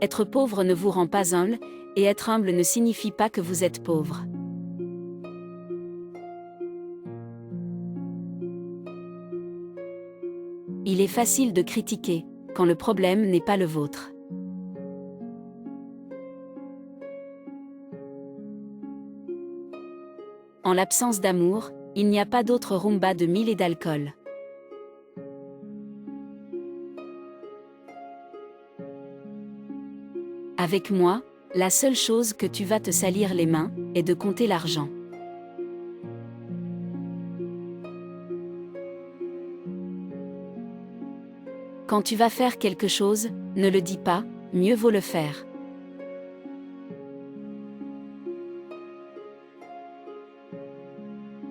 Être pauvre ne vous rend pas humble, et être humble ne signifie pas que vous êtes pauvre. Il est facile de critiquer, quand le problème n'est pas le vôtre. En l'absence d'amour, il n'y a pas d'autre rumba de mille et d'alcool. Avec moi, la seule chose que tu vas te salir les mains, est de compter l'argent. Quand tu vas faire quelque chose, ne le dis pas, mieux vaut le faire.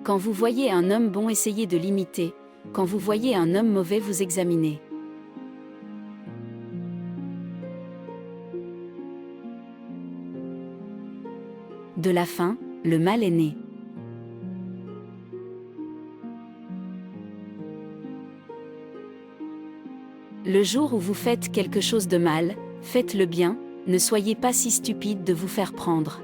Quand vous voyez un homme bon, essayez de l'imiter, quand vous voyez un homme mauvais, vous examinez. De la faim, le mal est né. Le jour où vous faites quelque chose de mal, faites-le bien, ne soyez pas si stupide de vous faire prendre.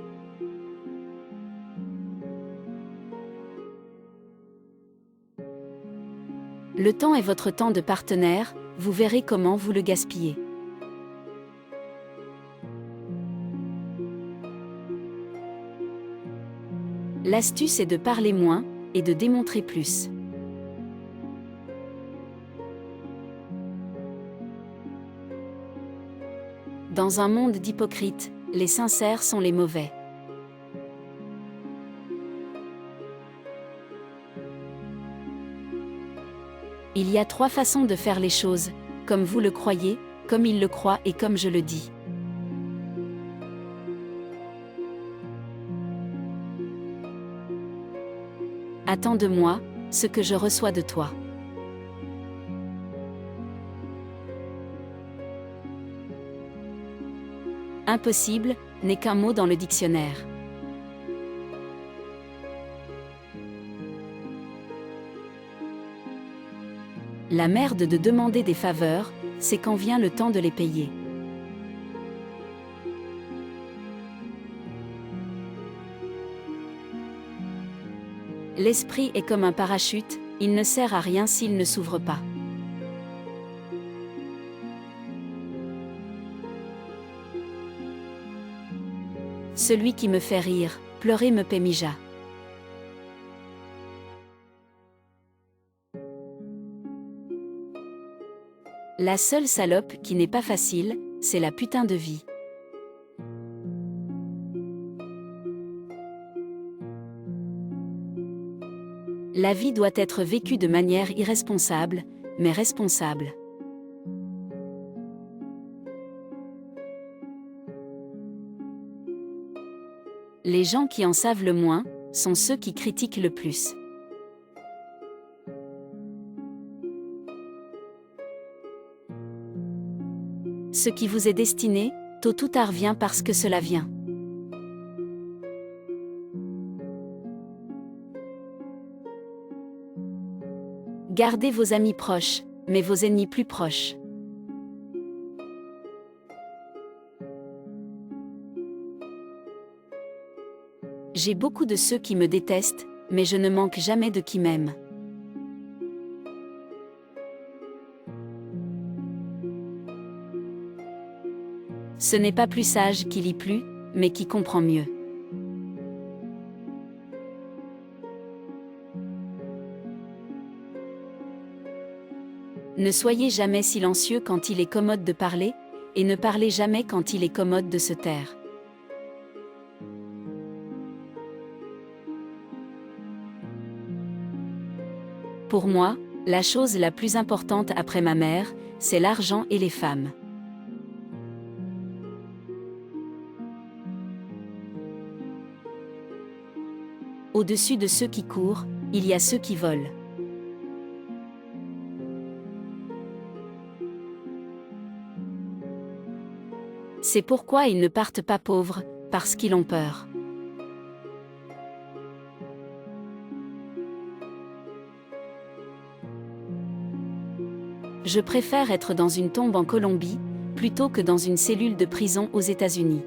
Le temps est votre temps de partenaire, vous verrez comment vous le gaspillez. L'astuce est de parler moins, et de démontrer plus. Dans un monde d'hypocrites, les sincères sont les mauvais. Il y a 3 façons de faire les choses, comme vous le croyez, comme il le croit et comme je le dis. Attends de moi, ce que je reçois de toi. Impossible, n'est qu'un mot dans le dictionnaire. La merde de demander des faveurs, c'est quand vient le temps de les payer. L'esprit est comme un parachute, il ne sert à rien s'il ne s'ouvre pas. Celui qui me fait rire, pleurer me paie mija. La seule salope qui n'est pas facile, c'est la putain de vie. La vie doit être vécue de manière irresponsable, mais responsable. Les gens qui en savent le moins, sont ceux qui critiquent le plus. Ce qui vous est destiné, tôt ou tard vient parce que cela vient. Gardez vos amis proches, mais vos ennemis plus proches. J'ai beaucoup de ceux qui me détestent, mais je ne manque jamais de qui m'aiment. Ce n'est pas plus sage qui lit plus, mais qui comprend mieux. Ne soyez jamais silencieux quand il est commode de parler, et ne parlez jamais quand il est commode de se taire. Pour moi, la chose la plus importante après ma mère, c'est l'argent et les femmes. Au-dessus de ceux qui courent, il y a ceux qui volent. C'est pourquoi ils ne partent pas pauvres, parce qu'ils ont peur. Je préfère être dans une tombe en Colombie, plutôt que dans une cellule de prison aux États-Unis.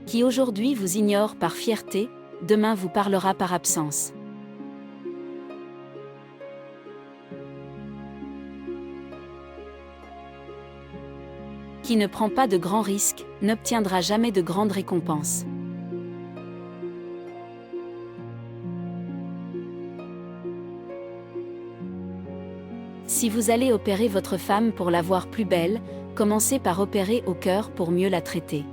Qui aujourd'hui vous ignore par fierté, demain vous parlera par absence. Qui ne prend pas de grands risques, n'obtiendra jamais de grandes récompenses. Si vous allez opérer votre femme pour la voir plus belle, commencez par opérer au cœur pour mieux la traiter.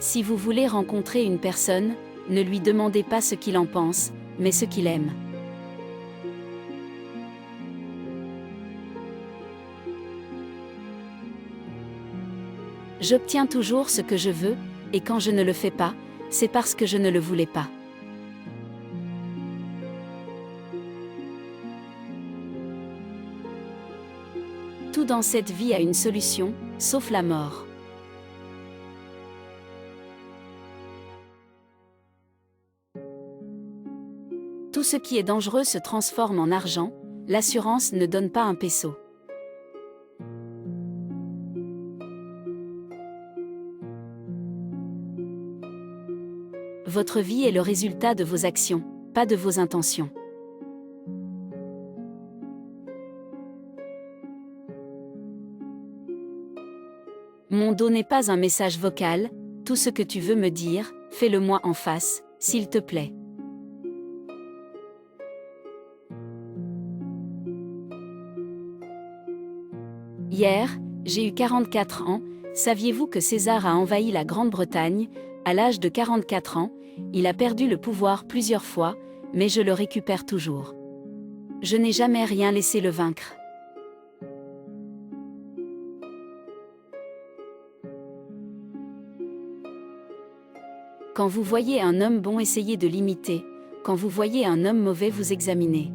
Si vous voulez rencontrer une personne, ne lui demandez pas ce qu'il en pense, mais ce qu'il aime. J'obtiens toujours ce que je veux, et quand je ne le fais pas, c'est parce que je ne le voulais pas. Tout dans cette vie a une solution, sauf la mort. Tout ce qui est dangereux se transforme en argent, l'assurance ne donne pas un peso. Votre vie est le résultat de vos actions, pas de vos intentions. Mon dos n'est pas un message vocal, tout ce que tu veux me dire, fais-le-moi en face, s'il te plaît. Hier, j'ai eu 44 ans, saviez-vous que César a envahi la Grande-Bretagne, à l'âge de 44 ans, il a perdu le pouvoir plusieurs fois, mais je le récupère toujours. Je n'ai jamais rien laissé le vaincre. Quand vous voyez un homme bon, essayez de l'imiter, quand vous voyez un homme mauvais, vous examinez.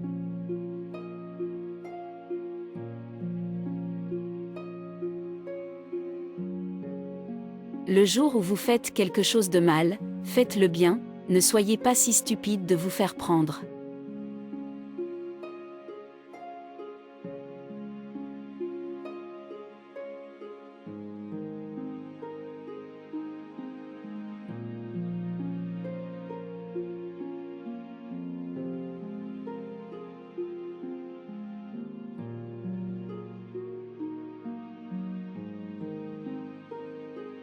Le jour où vous faites quelque chose de mal, faites-le bien, ne soyez pas si stupide de vous faire prendre.